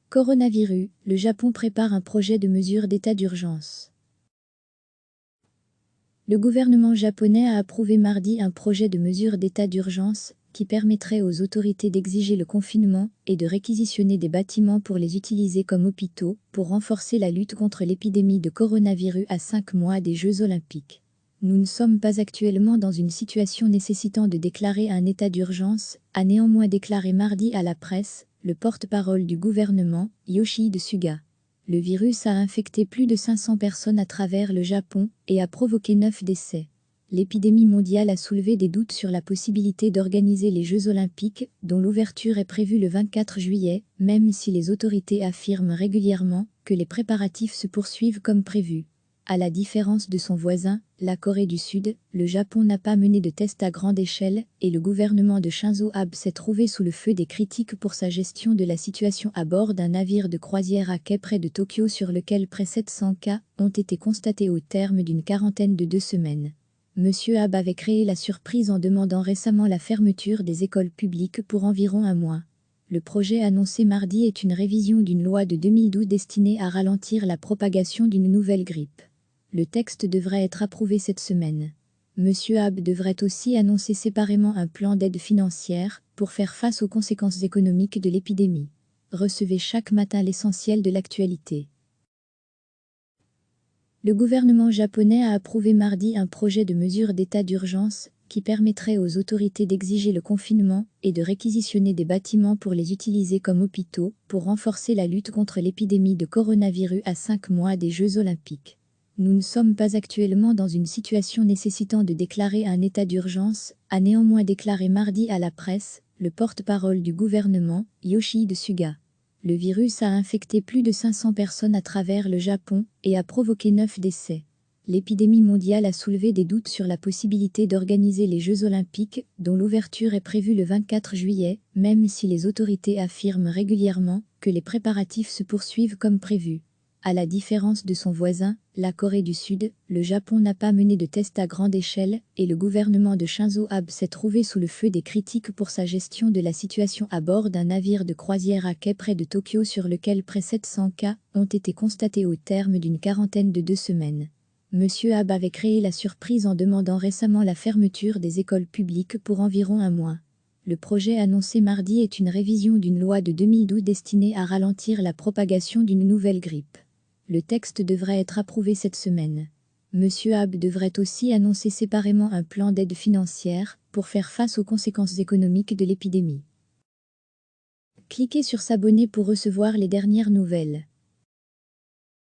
Coronavirus, le Japon prépare un projet de mesure d'état d'urgence. Le gouvernement japonais a approuvé mardi un projet de mesure d'état d'urgence qui permettrait aux autorités d'exiger le confinement et de réquisitionner des bâtiments pour les utiliser comme hôpitaux pour renforcer la lutte contre l'épidémie de coronavirus à 5 mois des Jeux olympiques. Nous ne sommes pas actuellement dans une situation nécessitant de déclarer un état d'urgence, a néanmoins déclaré mardi à la presse le porte-parole du gouvernement, Yoshihide Suga. Le virus a infecté plus de 500 personnes à travers le Japon et a provoqué 9 décès. L'épidémie mondiale a soulevé des doutes sur la possibilité d'organiser les Jeux olympiques, dont l'ouverture est prévue le 24 juillet, même si les autorités affirment régulièrement que les préparatifs se poursuivent comme prévu. À la différence de son voisin, la Corée du Sud, le Japon n'a pas mené de tests à grande échelle et le gouvernement de Shinzo Abe s'est trouvé sous le feu des critiques pour sa gestion de la situation à bord d'un navire de croisière à quai près de Tokyo sur lequel près 700 cas ont été constatés au terme d'une quarantaine de 2 semaines. Monsieur Abe avait créé la surprise en demandant récemment la fermeture des écoles publiques pour environ un mois. Le projet annoncé mardi est une révision d'une loi de 2012 destinée à ralentir la propagation d'une nouvelle grippe. Le texte devrait être approuvé cette semaine. Monsieur Abe devrait aussi annoncer séparément un plan d'aide financière pour faire face aux conséquences économiques de l'épidémie. Recevez chaque matin l'essentiel de l'actualité. Le gouvernement japonais a approuvé mardi un projet de mesure d'état d'urgence qui permettrait aux autorités d'exiger le confinement et de réquisitionner des bâtiments pour les utiliser comme hôpitaux pour renforcer la lutte contre l'épidémie de coronavirus à 5 mois des Jeux olympiques. Nous ne sommes pas actuellement dans une situation nécessitant de déclarer un état d'urgence, a néanmoins déclaré mardi à la presse le porte-parole du gouvernement, Yoshihide Suga. Le virus a infecté plus de 500 personnes à travers le Japon et a provoqué 9 décès. L'épidémie mondiale a soulevé des doutes sur la possibilité d'organiser les Jeux olympiques, dont l'ouverture est prévue le 24 juillet, même si les autorités affirment régulièrement que les préparatifs se poursuivent comme prévu. À la différence de son voisin, la Corée du Sud, le Japon n'a pas mené de tests à grande échelle et le gouvernement de Shinzo Abe s'est trouvé sous le feu des critiques pour sa gestion de la situation à bord d'un navire de croisière à quai près de Tokyo sur lequel près 700 cas ont été constatés au terme d'une quarantaine de 2 semaines. Monsieur Abe avait créé la surprise en demandant récemment la fermeture des écoles publiques pour environ un mois. Le projet annoncé mardi est une révision d'une loi de 2012 destinée à ralentir la propagation d'une nouvelle grippe. Le texte devrait être approuvé cette semaine. Monsieur Abe devrait aussi annoncer séparément un plan d'aide financière pour faire face aux conséquences économiques de l'épidémie. Cliquez sur s'abonner pour recevoir les dernières nouvelles.